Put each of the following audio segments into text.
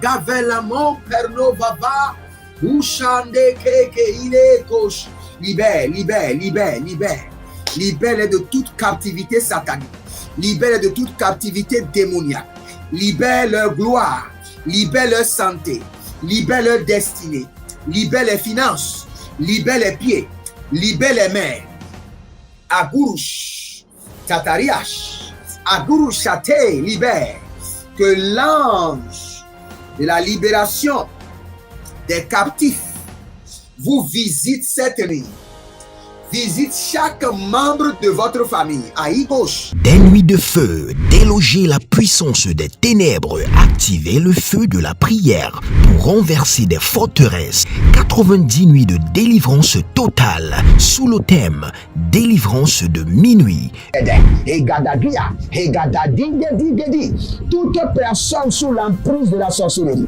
Agavelamo pernovava. Ushande keke ile kosh. Libère de toute captivité satanique. Libère de toute captivité démoniaque. Libère leur gloire. Libère leur santé. Libère leur destinée. Libère les finances. Libère les pieds. Libère les mains. Agurush. Tatariash. Agurush Chate. Libère. Que l'ange de la libération des captifs vous visite cette nuit. Visite chaque membre de votre famille. Aïe gauche. Des nuits de feu, déloger la puissance des ténèbres, activer le feu de la prière pour renverser des forteresses. 90 nuits de délivrance totale sous le thème délivrance de minuit. Toute personne sous l'emprise de la sorcellerie,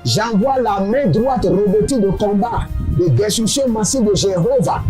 j'envoie la main droite revêtue de combat, de destruction massive de Jéhovah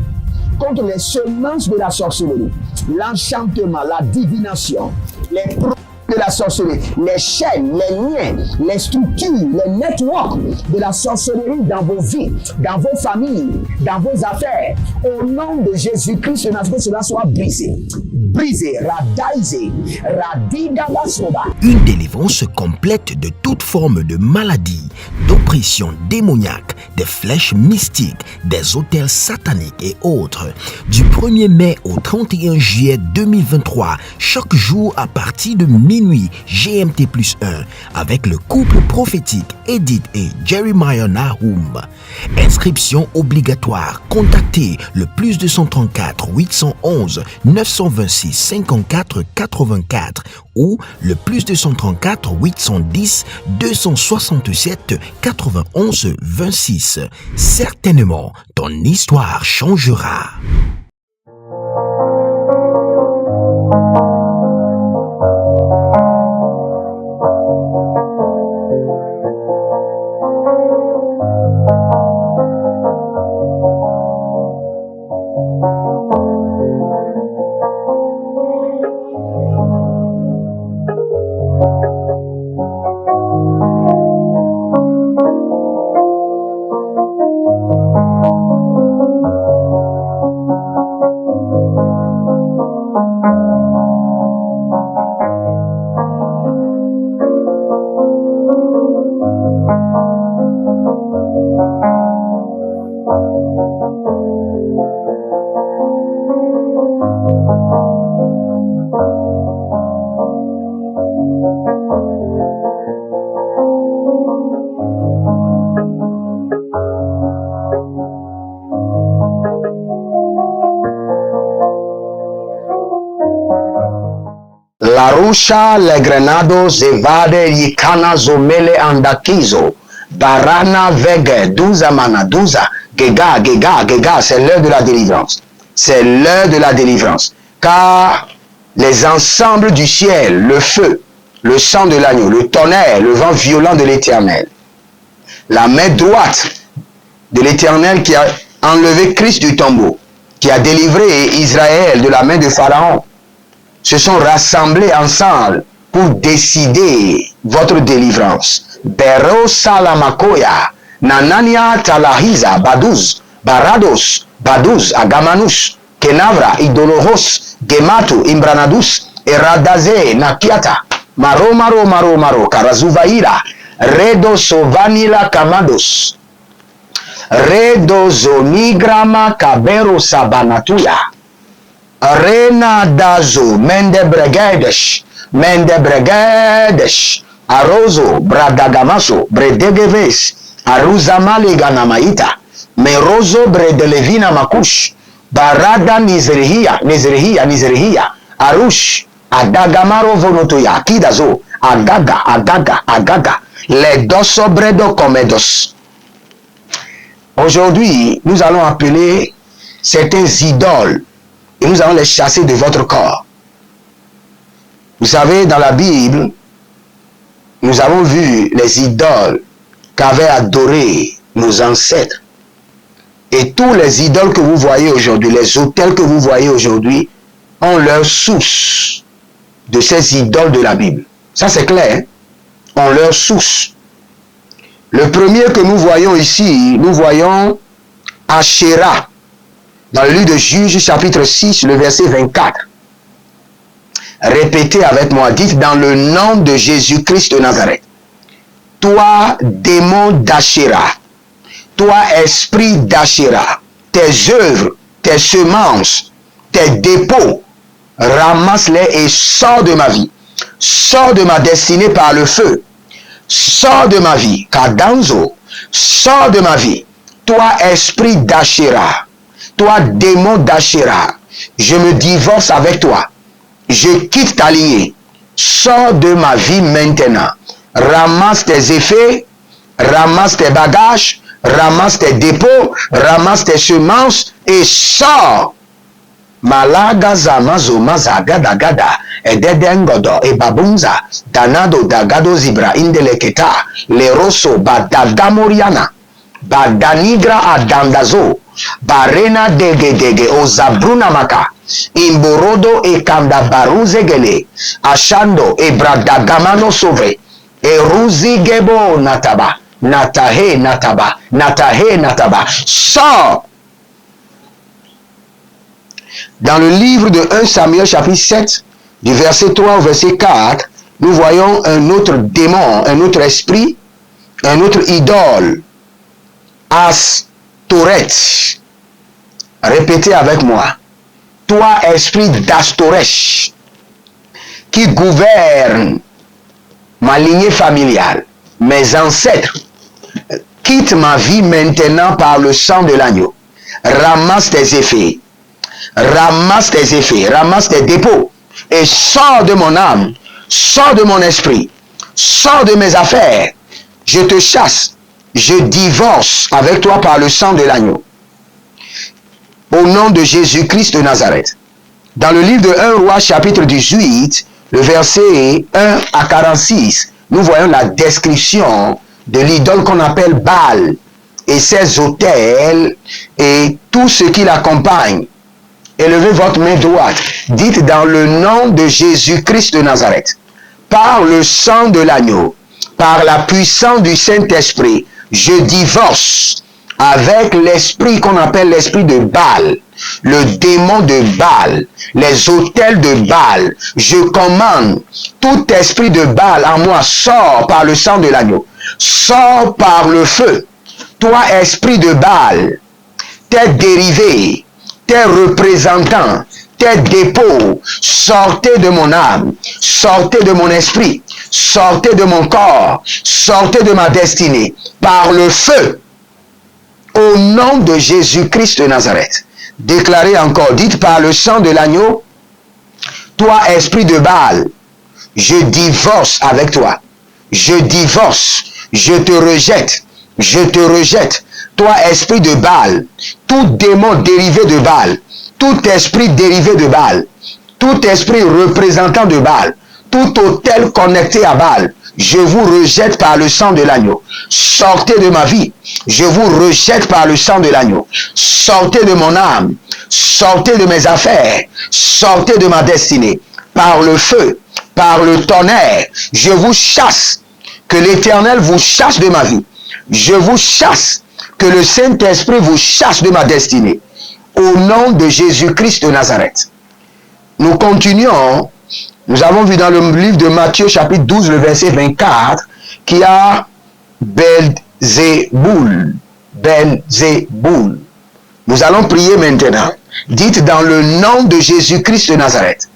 contre les semences de la sorcellerie, l'enchantement, la divination, les produits de la sorcellerie, les chaînes, les liens, les structures, les networks de la sorcellerie dans vos vies, dans vos familles, dans vos affaires. Au nom de Jésus-Christ, que cela soit brisé. Brisé, radaisé, radidabasoba. Une délivrance complète de toute forme de maladie, d'oppression démoniaque, des flèches mystiques, des autels sataniques et autres. Du 1er mai au 31 juillet 2023, chaque jour à partir de minuit GMT+1, avec le couple prophétique Edith et Jeremiah Nahum. Inscription obligatoire. Contactez le +234 811 926 54 84 ou le +234 810 267 91 26. Certainement, ton histoire changera. La rusha le grenados evade yikana zomele andakizo. Barana vege douza mana douza. Gega, gega, gega, c'est l'heure de la délivrance. C'est l'heure de la délivrance. Car les ensembles du ciel, le feu, le sang de l'agneau, le tonnerre, le vent violent de l'Éternel, la main droite de l'Éternel qui a enlevé Christ du tombeau, qui a délivré Israël de la main de Pharaon, se sont rassemblés ensemble pour décider votre délivrance. Bero salamakoya, nanania talahiza, baduz, barados, baduz, agamanus, kenavra, idoloros, gematu, imbranadus, eradaze, nakiata, maro, maro, maro, maro, karazuvaira, redo sovanila kamados, redo zonigrama kabero sabanatuya, Rena dazo mende bregedesh arozo bradagamaso bredegeves aruzamali ganamaita merozo bredelevina makush barada nizrihia arush adagamaro vonotoya kidazo agaga les dosso bredo comedos. Aujourd'hui, nous allons appeler certains idoles et nous allons les chasser de votre corps. Vous savez, dans la Bible, nous avons vu les idoles qu'avaient adoré nos ancêtres. Et tous les idoles que vous voyez aujourd'hui, les autels que vous voyez aujourd'hui, ont leur source de ces idoles de la Bible. Ça c'est clair, hein? Ont leur source Le premier que nous voyons ici, nous voyons Asherah. Dans le livre de Juges, chapitre 6, le verset 24. Répétez avec moi, dites dans le nom de Jésus-Christ de Nazareth. Toi, démon d'Asherah, toi, esprit d'Asherah, tes œuvres, tes semences, tes dépôts, ramasse-les et sors de ma vie. Sors de ma destinée par le feu. Sors de ma vie, Kadanzo, sors de ma vie. Toi, esprit d'Asherah, toi, démon d'Asherah, je me divorce avec toi. Je quitte ta lignée. Sors de ma vie maintenant. Ramasse tes effets, ramasse tes bagages, ramasse tes dépôts, ramasse tes semences et sors. Malagaza mazo mazagada gada ededengodo e babunza danado dagado zibra indeleketa leroso badadamoriana badanigra adandazo barena dege ozabruna maka imborodo e kanda baruzegele ashando e bradagamano sove e ruzigebo nataba natahe nataba sors. Dans le livre de 1 Samuel chapitre 7, du verset 3 au verset 4, nous voyons un autre démon, un autre esprit, un autre idole, Astoret. Répétez avec moi. Toi, esprit d'Astoresh, qui gouverne ma lignée familiale, mes ancêtres, quitte ma vie maintenant par le sang de l'agneau. Ramasse tes effets. Ramasse tes effets, ramasse tes dépôts et sors de mon âme, sors de mon esprit, sors de mes affaires. Je te chasse, je divorce avec toi par le sang de l'agneau. Au nom de Jésus-Christ de Nazareth. Dans le livre de 1 Roi chapitre 18, le verset 1 à 46, nous voyons la description de l'idole qu'on appelle Baal et ses autels et tout ce qui l'accompagne. Élevez votre main droite. Dites dans le nom de Jésus-Christ de Nazareth, par le sang de l'agneau, par la puissance du Saint-Esprit, je divorce avec l'esprit qu'on appelle l'esprit de Baal, le démon de Baal, les autels de Baal. Je commande, tout esprit de Baal en moi sort par le sang de l'agneau, sort par le feu. Toi, esprit de Baal, tes dérivés, tes représentants, tes dépôts, sortez de mon âme, sortez de mon esprit, sortez de mon corps, sortez de ma destinée, par le feu, au nom de Jésus-Christ de Nazareth. Déclarez encore, dites par le sang de l'agneau, toi esprit de Baal, je divorce avec toi, je divorce, je te rejette, je te rejette. Toi, esprit de Baal, tout démon dérivé de Baal, tout esprit dérivé de Baal, tout esprit représentant de Baal, tout autel connecté à Baal, je vous rejette par le sang de l'agneau. Sortez de ma vie, je vous rejette par le sang de l'agneau. Sortez de mon âme, sortez de mes affaires, sortez de ma destinée. Par le feu, par le tonnerre, je vous chasse. Que l'Éternel vous chasse de ma vie. Je vous chasse. Que le Saint-Esprit vous chasse de ma destinée. Au nom de Jésus-Christ de Nazareth. Nous continuons. Nous avons vu dans le livre de Matthieu chapitre 12, le verset 24, qu'il y a Belzéboul. Belzéboul. Nous allons prier maintenant. Dites dans le nom de Jésus-Christ de Nazareth,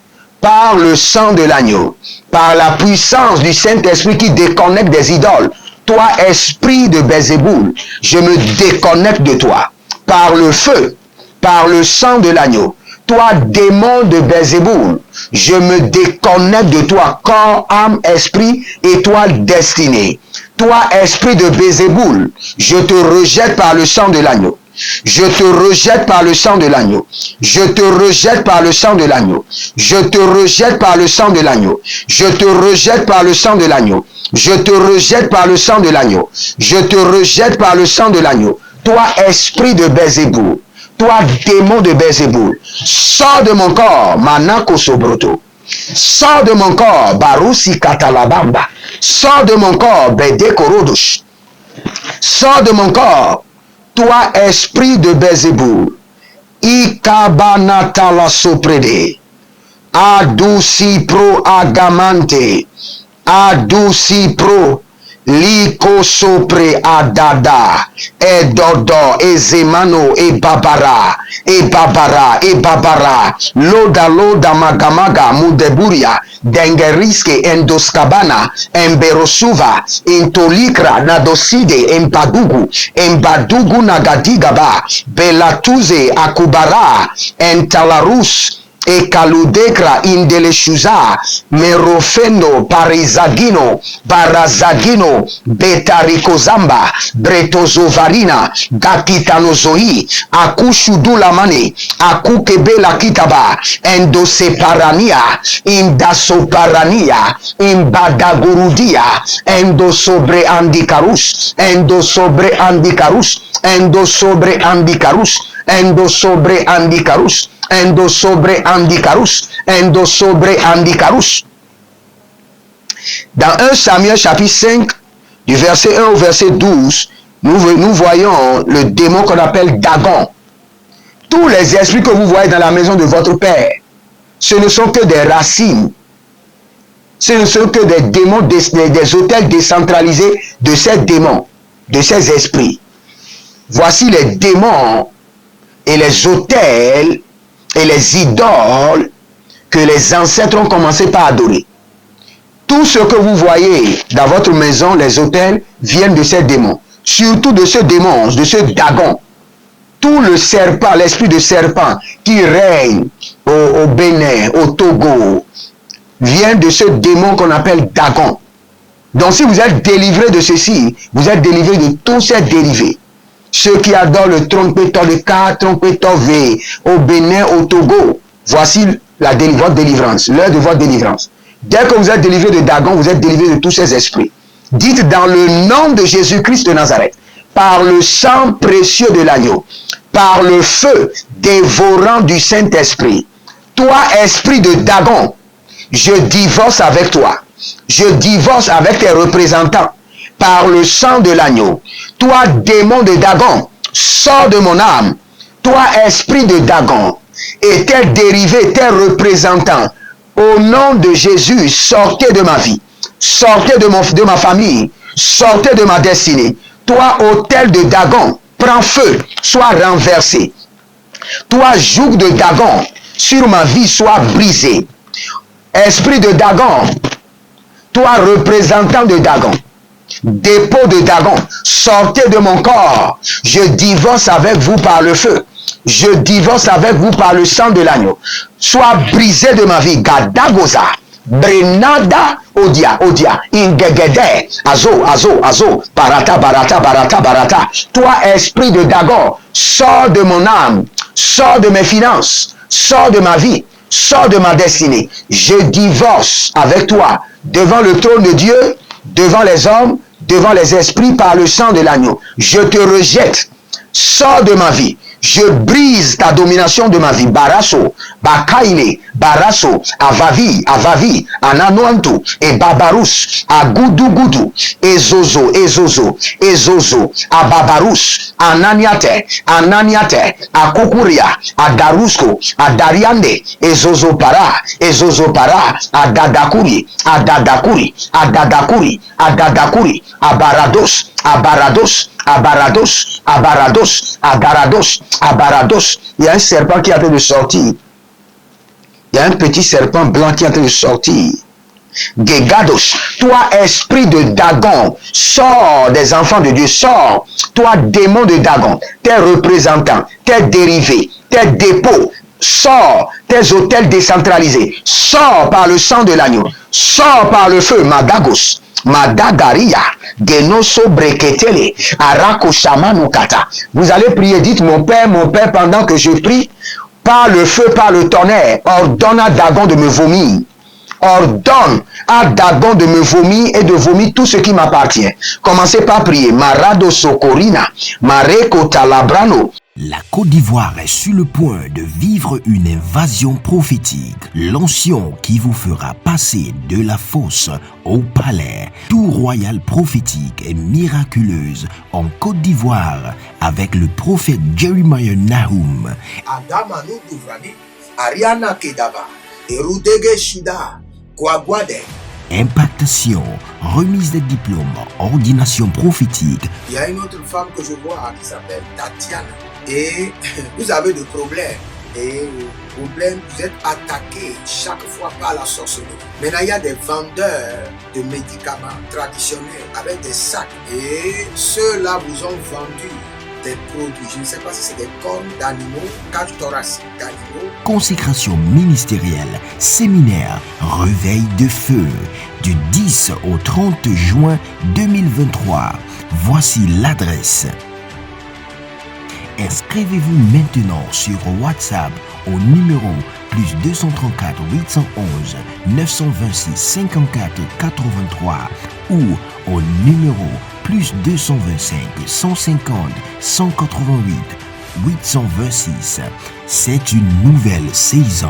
par le sang de l'agneau, par la puissance du Saint-Esprit qui déconnecte des idoles, toi, esprit de Belzéboul, je me déconnecte de toi. Par le feu, par le sang de l'agneau, toi, démon de Belzéboul, je me déconnecte de toi, corps, âme, esprit, étoile, destinée. Toi, esprit de Belzéboul, je te rejette par le sang de l'agneau. Je te rejette par le sang de l'agneau. Je te rejette par le sang de l'agneau. Je te rejette par le sang de l'agneau. Je te rejette par le sang de l'agneau. Je te rejette par le sang de l'agneau. Je te rejette par le sang de l'agneau. Toi, esprit de Belzéboul, toi, démon de Belzéboul, sors de mon corps, Manako Sobroto. Sors de mon corps, Barousi Katalabamba. Sors de mon corps, Bede Korodosh. Sors de mon corps, toi esprit de Belzéboul. Ikabanata la soprede. Adouci pro agamante. Adouci pro. Liko sopre adada, edodo, ezemano, babara, loda magamaga, mudeburia, dengeriske, endoskabana, emberosuva, intolikra, nadoside, embadugu nagadigaba, belatuze, akubara, entalarus, Ekaludekra indeleshuza merofendo parizagino barazagino betarikozamba bretozovarina gakitanozohi akushudulamane akukebela kitaba endoseparania indasoparania imbadagurudia endosobre andikarus endosobre andikarus endosobre andikarus endosobre andikarus endosobre andikarus, endosobre andikarus. Dans 1 Samuel chapitre 5, du verset 1 au verset 12, nous voyons le démon qu'on appelle Dagon. Tous les esprits que vous voyez dans la maison de votre père, ce ne sont que des racines. Ce ne sont que des démons, des autels décentralisés de ces démons, de ces esprits. Voici les démons et les autels et les idoles que les ancêtres ont commencé par adorer. Tout ce que vous voyez dans votre maison, les autels, viennent de ces démons. Surtout de ce démon, de ce Dagon. Tout le serpent, l'esprit de serpent qui règne au Bénin, au Togo, vient de ce démon qu'on appelle Dagon. Donc si vous êtes délivré de ceci, vous êtes délivré de tous ces dérivés. Ceux qui adorent le trompeteur de K, trompeteur V, au Bénin, au Togo, voici votre délivrance, l'heure de votre délivrance. Dès que vous êtes délivré de Dagon, vous êtes délivré de tous ces esprits. Dites dans le nom de Jésus-Christ de Nazareth, par le sang précieux de l'agneau, par le feu dévorant du Saint-Esprit, toi, esprit de Dagon, je divorce avec toi. Je divorce avec tes représentants. Par le sang de l'agneau. Toi, démon de Dagon, sors de mon âme. Toi, esprit de Dagon, et tes dérivés, tes représentants, au nom de Jésus, sortez de ma vie. Sortez de ma famille. Sortez de ma destinée. Toi, autel de Dagon, prends feu, sois renversé. Toi, joug de Dagon, sur ma vie, sois brisé. Esprit de Dagon, toi, représentant de Dagon, dépôt de Dagon, sortez de mon corps. Je divorce avec vous par le feu. Je divorce avec vous par le sang de l'agneau. Sois brisé de ma vie. Gadagoza. Brenada odia, ingegede, azo, barata. Toi, esprit de Dagon, sors de mon âme, sors de mes finances, sors de ma vie, sors de ma destinée. Je divorce avec toi devant le trône de Dieu, devant les hommes, devant les esprits par le sang de l'agneau. Je te rejette. Sors de ma vie. Je brise ta domination de ma vie. Barasso, Bakaile, Barasso, Avavi, Ananoanto, et Babarus, Agudugudu, Ezozo, Ababarus, Ananiate, Akukuria, Adarusko, Adariande, Ezozo para, Adadakuri, Abarados. Il y a un serpent qui est en train de sortir. Il y a un petit serpent blanc qui est en train de sortir. Gegados, toi esprit de Dagon, sors des enfants de Dieu, sors. Toi démon de Dagon, tes représentants, tes dérivés, tes dépôts, sors. Tes hôtels décentralisés, sors par le sang de l'agneau, sors par le feu, Madagos. Madagaria, Genoso Breketele, Arako Shamanukata. Vous allez prier, dites mon Père, pendant que je prie, par le feu, par le tonnerre, ordonne à Dagon de me vomir. Ordonne à Dagon de me vomir et de vomir tout ce qui m'appartient. Commencez par prier. Marado Socorina, Mareko Talabrano. La Côte d'Ivoire est sur le point de vivre une invasion prophétique. L'onction qui vous fera passer de la fosse au palais, tout royal prophétique et miraculeuse en Côte d'Ivoire avec le prophète Jeremiah Nahum. Adamanu Duvrani, Ariana Kedaba, Erudege Shida, Kwagwade. Impactation, remise des diplômes, ordination prophétique. Il y a une autre femme que je vois qui s'appelle Tatiana. Et vous avez des problèmes. Et problème, vous êtes attaqué chaque fois par la sorcellerie. Maintenant, il y a des vendeurs de médicaments traditionnels avec des sacs. Et ceux-là vous ont vendu des produits. Je ne sais pas si c'est des cornes d'animaux, cage thoracique d'animaux. Consécration ministérielle, séminaire, réveil de feu, du 10 au 30 juin 2023. Voici l'adresse. Inscrivez-vous maintenant sur WhatsApp au numéro plus 234 811 926 54 83 ou au numéro plus 225 150 188 826. C'est une nouvelle saison.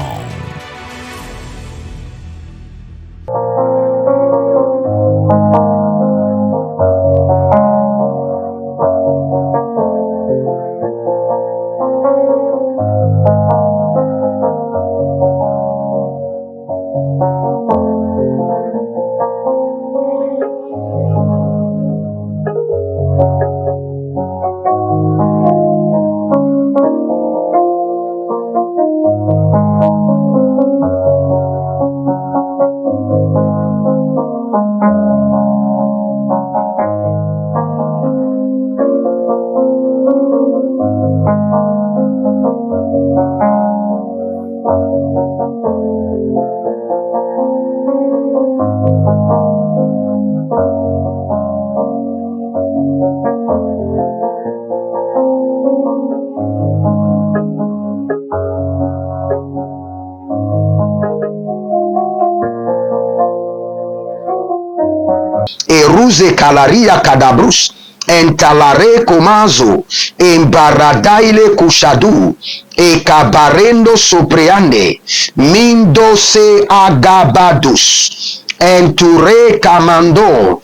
Eruze kalaria kadabrus entalare komazo embaradaile kushadu ekabarendo sopreande mindose agabadus enture kamando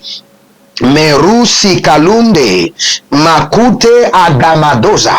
merusi kalunde makute agamadoza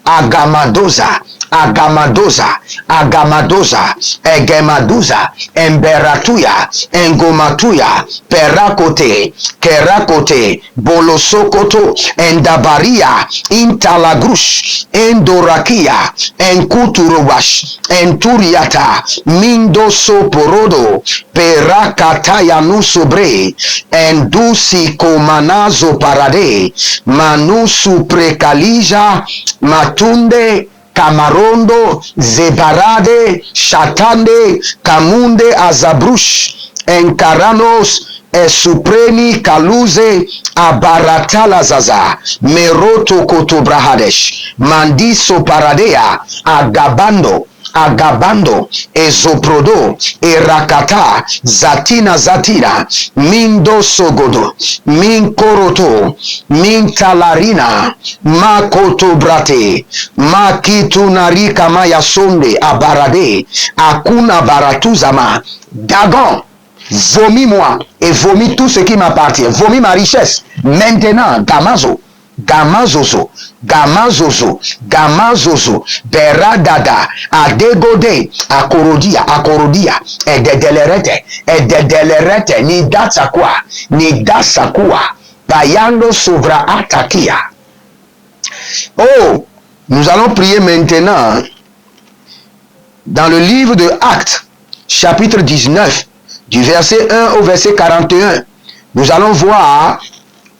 agamadoza agamadoza agamadoza egemaduza emberatuya engomatuya perakote kerakote bolosokoto endabaria intalagrush endorakia enkuturubash enturiata mindosoporodo perakataya nusobre endusi komanazo parade manusu prekalija matunde Kamarondo, Zebarade, Shatande, Kamunde, Azabrush, Enkaranos, Supremi, Kaluze, Abaratalazaza, Meroto Kotobrahadesh, Mandiso Paradea, Agabando, Agabando, Ezoprodo, Erakata, Zatina Zatina, Mindo Sogodo, Min Koroto, Min Talarina, Makoto Brate, Makitunarika Maya Sonde, Abarade, Akuna Baratuzama, Dagon. Vomis-moi et vomis tout ce qui m'appartient. Vomis ma richesse. Maintenant, Gamazo. Gamazozo, Gamazozo, Gamazozo, Beradada, Adegode, Akorodia, Ededelerete, ni datsakwa, Bayando Sovra Atakia. Oh, nous allons prier maintenant dans le livre de Actes, chapitre 19, du verset 1 au verset 41. Nous allons voir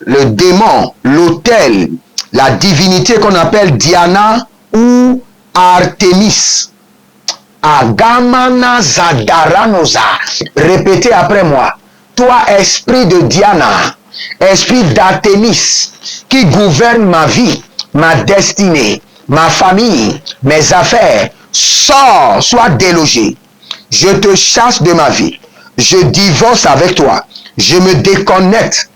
le démon, l'autel, la divinité qu'on appelle Diana ou Artémis. Agamana Zadaranoza. Répétez après moi. Toi, esprit de Diana, esprit d'Artémis, qui gouverne ma vie, ma destinée, ma famille, mes affaires, sors, sois délogé. Je te chasse de ma vie. Je divorce avec toi. Je me déconnecte.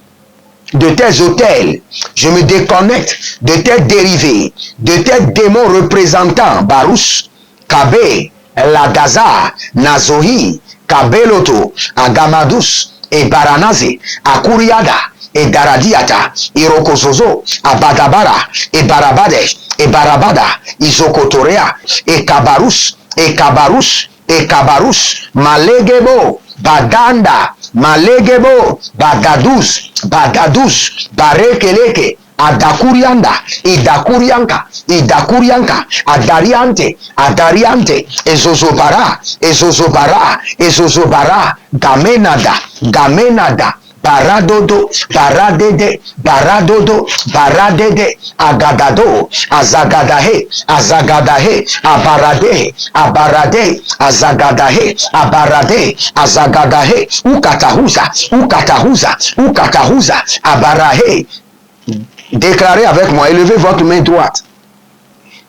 de tes autels. Je me déconnecte de tes dérivés, de tes démons représentants. Barous, Kabé, Lagaza, Nazohi, Kabeloto, Agamadus, et Baranaze, Akuriada, et Daradiata, Irokozozo, Abadabara, et Barabade, et Barabada, Izokotorea, et Kabarus, et Kabarus, et Kabarus, Malegebo, Baganda, Malegebo, Bagaduz, Bagaduz, Barekeleke, Adakurianda, Idakurianka, Idakurianka, Adariante, Adariante, Ezozobara, Ezozobara, Ezozobara, Gamenada, Gamenada, Baradodo, Baradede, Baradodo, Baradede, Agadado, Azagadahe, Azagadahe, Abarade, Abarade, Azagadahe, Abarade, Azagadahe, Ukatahuza, Ukatahuza, Ukatahuza, Abarahe. Déclarez avec moi, élevez votre main droite.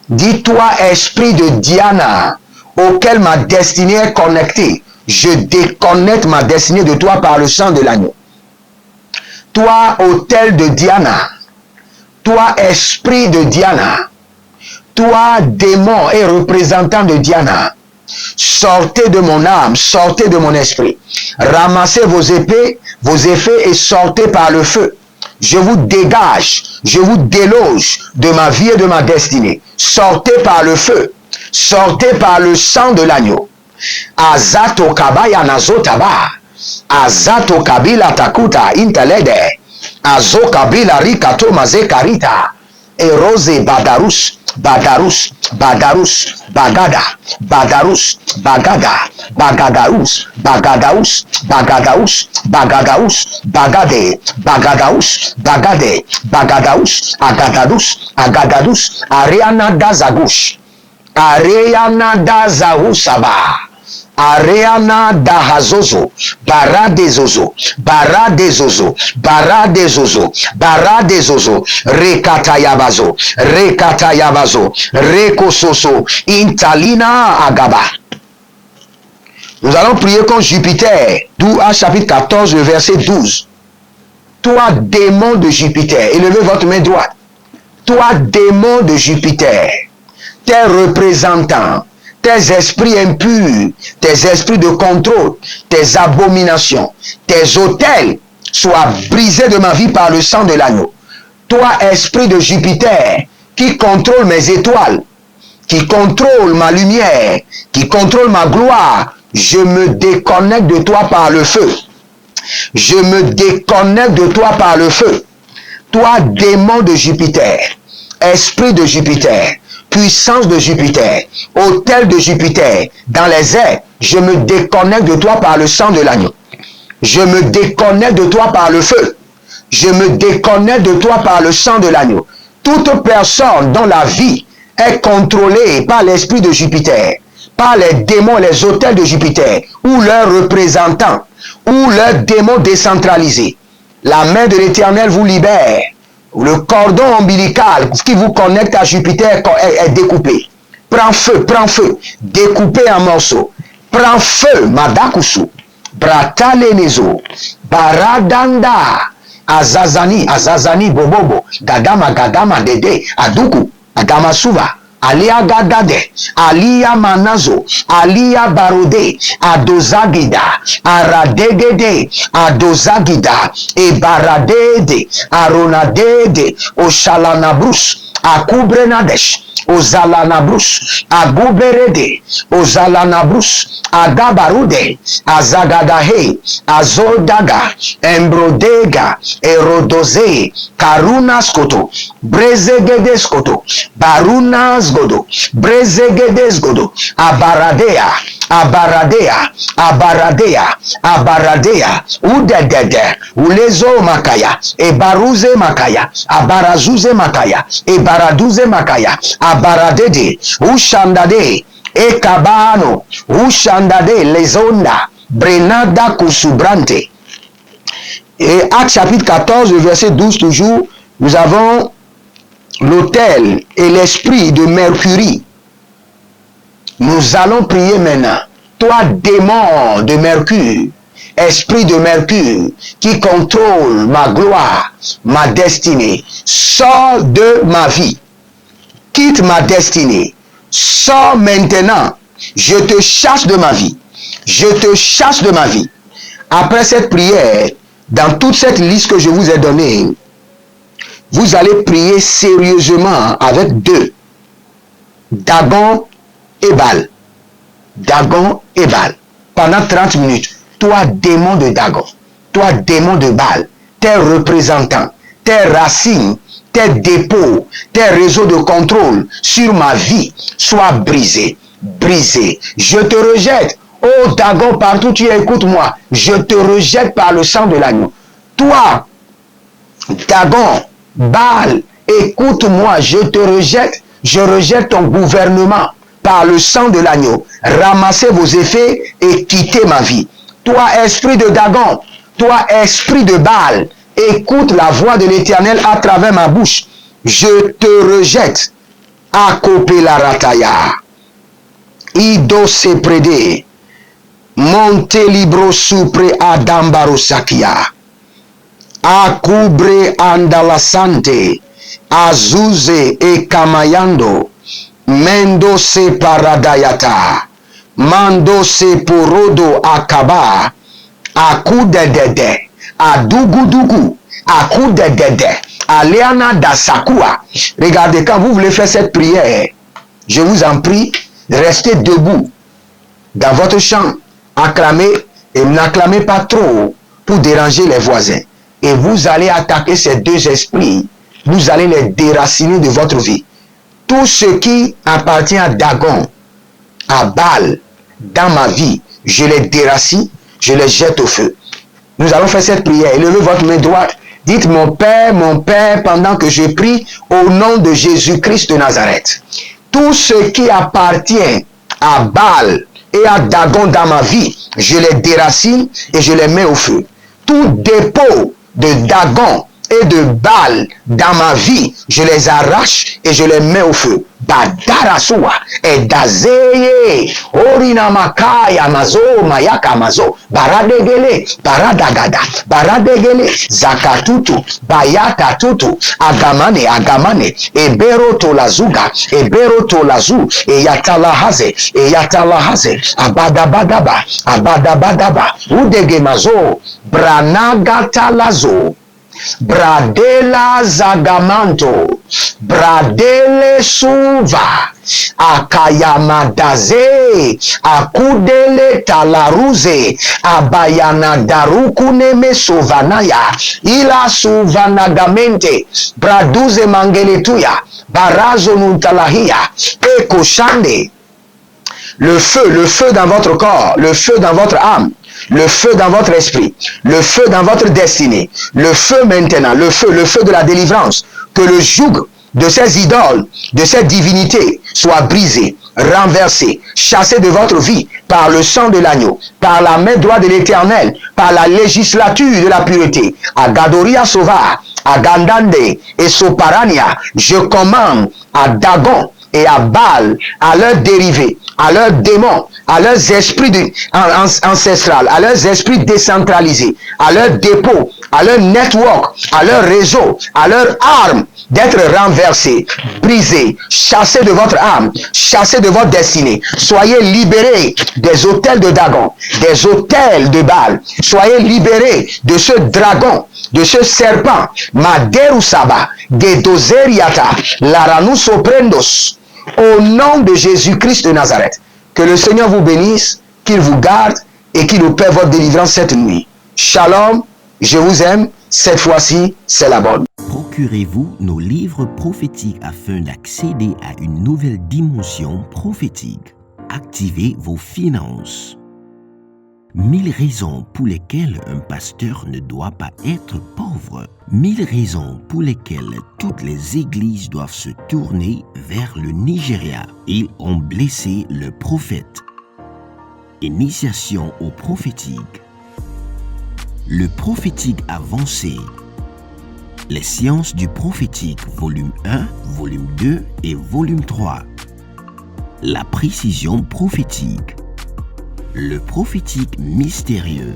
Dis-toi, esprit de Diana, auquel ma destinée est connectée, je déconnecte ma destinée de toi par le sang de l'agneau. Toi, autel de Diana, toi, esprit de Diana, toi, démon et représentant de Diana, sortez de mon âme, sortez de mon esprit. Ramassez vos épées, vos effets et sortez par le feu. Je vous dégage, je vous déloge de ma vie et de ma destinée. Sortez par le feu, sortez par le sang de l'agneau. Azato kabaya nazotaba, azato kabila takuta intelede, azo kabila rikato mazekarita, erose badarus, badarus, badarus, bagada, badarus, bagada, bagadaus, bagadaus, bagadaus, bagadaus, bagade, bagadaus, bagade, bagadaus, agadadus, agadadus, ariana dazagush, ariana dazahusaba. Areana dahazozo, baradezozo, baradezozo, baradezozo, baradezozo, rekatayabazo, rekatayabazo, rekososo, intalina agaba. Nous allons prier contre Jupiter, d'où à chapitre 14, le verset 12. Toi, démon de Jupiter, élevez votre main droite. Toi, démon de Jupiter, tes représentants, tes esprits impurs, tes esprits de contrôle, tes abominations, tes autels soient brisés de ma vie par le sang de l'agneau. Toi, esprit de Jupiter, qui contrôle mes étoiles, qui contrôle ma lumière, qui contrôle ma gloire, je me déconnecte de toi par le feu. Je me déconnecte de toi par le feu. Toi, démon de Jupiter, esprit de Jupiter, puissance de Jupiter, autel de Jupiter, dans les airs, je me déconnecte de toi par le sang de l'agneau. Je me déconnecte de toi par le feu. Je me déconnecte de toi par le sang de l'agneau. Toute personne dont la vie est contrôlée par l'esprit de Jupiter, par les démons, les autels de Jupiter, ou leurs représentants, ou leurs démons décentralisés, la main de l'Éternel vous libère. Le cordon ombilical qui vous connecte à Jupiter est découpé. Prends feu, découpé en morceaux. Prends feu, Madakusu, Bratalenezo, Baradanda, Azazani, Bobobo, Gagama, Dede, Aduku, Agamasuva, Alia Gadade, Alia Manazo, Alia Barode, Adozagida, Aradegede, Adozagida, Ebaradede, Aronadede, Oshalanabrus, Akubrenadesh, Ozalanabrus, Aguberede, Ozalanabrus, Agabarude, Azagadahe, Azodaga, Embrodega, Erodoze, Karunaskoto, Brezegedeskoto, Barunasgodo, Brezegedesgodo, Abaradea, Abaradea, Udedede, Ulezo Makaya, Ebaruze Makaya, Abarazuze Makaya, Ebaraduze Makaya, Abaradede, Ushandade, Ekabano, Ushandade, Lezonda, Brenada Kusubrante. Et Acte chapitre 14, verset 12 toujours, nous avons l'autel et l'esprit de Mercury. Nous allons prier maintenant. Toi, démon de Mercure, esprit de Mercure qui contrôle ma gloire, ma destinée, sors de ma vie, quitte ma destinée, sors maintenant, je te chasse de ma vie, je te chasse de ma vie. Après cette prière, dans toute cette liste que je vous ai donnée, vous allez prier sérieusement avec deux, Dagon et Baal. Dagon et Baal. Pendant 30 minutes, toi démon de Dagon, toi démon de Baal, tes représentants, tes racines, tes dépôts, tes réseaux de contrôle sur ma vie soient brisés, brisés. Je te rejette. Oh Dagon, partout tu es, écoute-moi. Je te rejette par le sang de l'agneau. Toi, Dagon, Baal, écoute-moi, je te rejette. Je rejette ton gouvernement par le sang de l'agneau. Ramassez vos effets et quittez ma vie. Toi, esprit de Dagon, toi, esprit de Baal, écoute la voix de l'Éternel à travers ma bouche. Je te rejette. Akopé la rataya. Ido se prédé. Monte libro supre adambaro sakia. Akubre andalasante. Azuze e kamayando. Mendo se paradayata. Mando se porodo akaba. Akudedede. Adugudugu. Akudedede. Aleana dasakua. Regardez, quand vous voulez faire cette prière, je vous en prie, restez debout dans votre champ. Acclamez et n'acclamez pas trop pour déranger les voisins. Et vous allez attaquer ces deux esprits. Vous allez les déraciner de votre vie. Tout ce qui appartient à Dagon, à Baal, dans ma vie, je les déracine, je les jette au feu. Nous allons faire cette prière. Élevez votre main droite. Dites mon Père, pendant que je prie au nom de Jésus-Christ de Nazareth. Tout ce qui appartient à Baal et à Dagon dans ma vie, je les déracine et je les mets au feu. Tout dépôt de Dagon et de Baal dans ma vie, je les arrache et je les mets au feu. Badarasua et dazeye orina makaya mazo mayaka mazo baradegele baradagada baradegele zakatutu bayata tutu agamane ebero tolazuga ebero tolazu e yatalahaze abadabadaba udege mazo branagatalazo Bradela zagamanto, bradele suva, akayamadaze, akudele talaruze, abayana darukuneme sovanaya, ila suvanagamente, braduze mangeletuya, barazo nuntalahia, ekoshande. Le feu dans votre corps, le feu dans votre âme, le feu dans votre esprit, le feu dans votre destinée, le feu maintenant, le feu de la délivrance, que le joug de ces idoles, de ces divinités soit brisé, renversé, chassé de votre vie par le sang de l'agneau, par la main droite de l'Éternel, par la législature de la pureté. À Gadoria Sova, à Gandande et Soparania, je commande à Dagon et à Baal, à leurs dérivés, à leurs démons, à leurs esprits ancestrales, à leurs esprits décentralisés, à leurs dépôts, à leur network, à leur réseau, à leurs armes, d'être renversés, brisés, chassés de votre âme, chassés de votre destinée. Soyez libérés des autels de Dagon, des autels de Baal. Soyez libérés de ce dragon, de ce serpent, Maderusaba, Gedozeriata, Laranusoprendos. Au nom de Jésus-Christ de Nazareth, que le Seigneur vous bénisse, qu'il vous garde et qu'il opère votre délivrance cette nuit. Shalom, je vous aime, cette fois-ci, c'est la bonne. Procurez-vous nos livres prophétiques afin d'accéder à une nouvelle dimension prophétique. Activez vos finances. 1000 raisons pour lesquelles un pasteur ne doit pas être pauvre. 1000 raisons pour lesquelles toutes les églises doivent se tourner vers le Nigeria. Ils ont blessé le prophète. Initiation au prophétique. Le prophétique avancé. Les sciences du prophétique, volume 1, volume 2 et volume 3. La précision prophétique. Le prophétique mystérieux.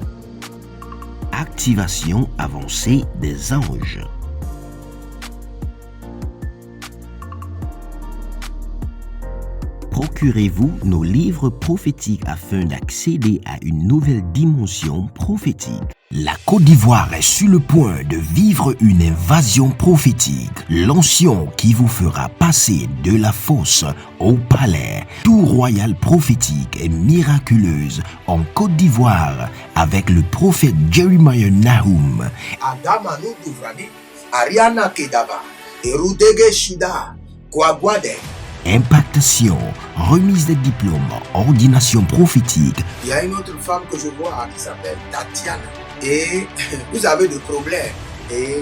Activation avancée des anges. Procurez-vous nos livres prophétiques afin d'accéder à une nouvelle dimension prophétique. La Côte d'Ivoire est sur le point de vivre une invasion prophétique. L'onction qui vous fera passer de la fosse au palais. Tout royal prophétique et miraculeuse en Côte d'Ivoire avec le prophète Jeremiah Nahum. Adamanu Douvrani, Ariana Kedaba, Erudege Shida, Kwagwade. Impactation, remise des diplômes, ordination prophétique. Il y a une autre femme que je vois qui s'appelle Tatiana. Et vous avez des problèmes. Et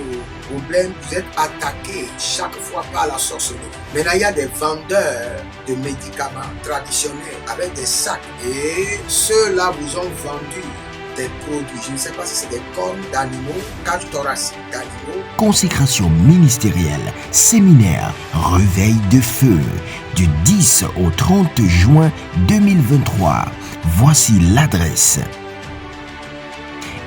problème, vous êtes attaqué chaque fois par la sorcellerie. Maintenant, il y a des vendeurs de médicaments traditionnels avec des sacs. Et ceux-là vous ont vendu des produits. Je ne sais pas si c'est des cornes d'animaux, cage thoracique d'animaux. Consécration ministérielle, séminaire, réveil de feu, du 10 au 30 juin 2023. Voici l'adresse.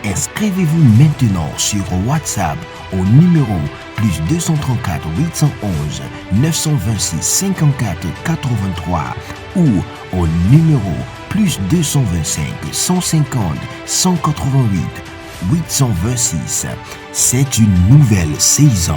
Inscrivez-vous maintenant sur WhatsApp au numéro plus 234 811 926 54 83 ou au numéro plus 225 150 188 826. C'est une nouvelle saison.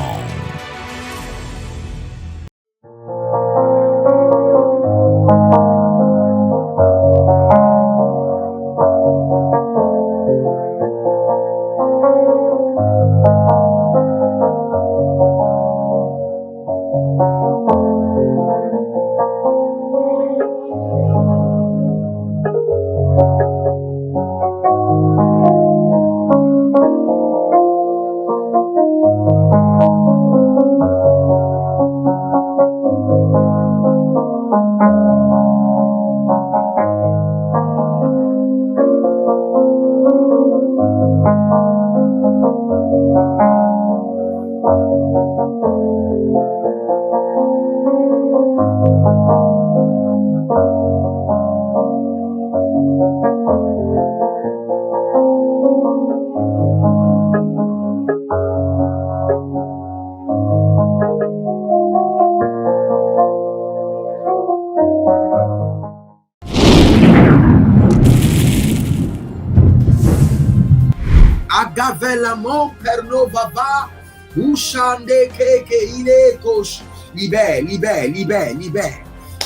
Agavelamon pernovava, Ushande keke ile kosh. Libère, libère, libère, libère.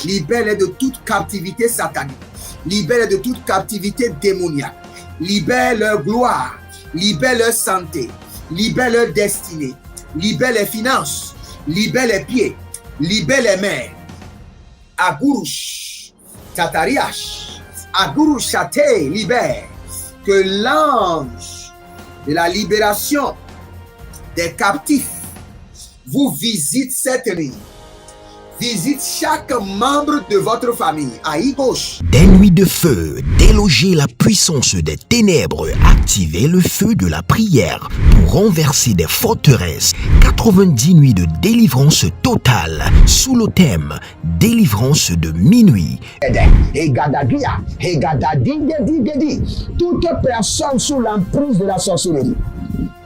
Libère-les de toute captivité satanique. Libère-les de toute captivité démoniaque. Libère leur gloire. Libère leur santé. Libère leur destinée. Libère les finances. Libère les pieds. Libère les mains. Agurush. Tatariash. Agurush Chate. Libère. Que l'ange de la libération des captifs vous visite cette nuit. Visite chaque membre de votre famille. À gauche. Des nuits de feu, déloger la puissance des ténèbres, activer le feu de la prière pour renverser des forteresses. 90 nuits de délivrance totale sous le thème délivrance de minuit. Toute personne sous l'emprise de la sorcellerie,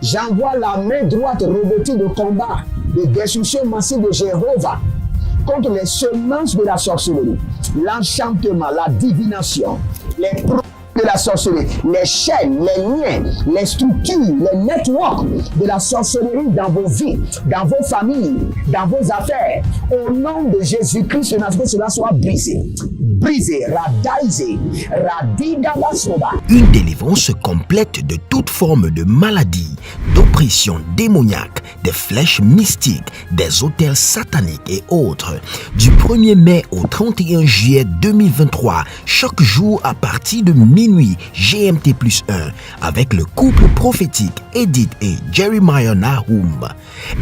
j'envoie la main droite revêtue de combat, de destruction massive de Jéhovah contre les semences de la sorcellerie, l'enchantement, la divination, les produits de la sorcellerie, les chaînes, les liens, les structures, les networks de la sorcellerie dans vos vies, dans vos familles, dans vos affaires. Au nom de Jésus-Christ, que cela soit brisé. Brisé, radaisé, radidabasoba. Une délivrance complète de toute forme de maladie, d'oppression démoniaque, des flèches mystiques, des autels sataniques et autres. Du 1er mai au 31 juillet 2023, chaque jour à partir de minuit GMT+1, avec le couple prophétique Edith et Jeremiah Nahum.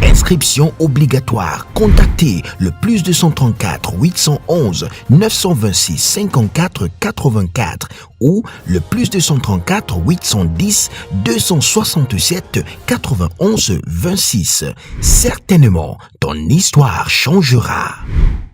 Inscription obligatoire. Contactez le plus 234 811 926 54 84 ou le plus 234 810 267 91 26. Certainement, ton histoire changera.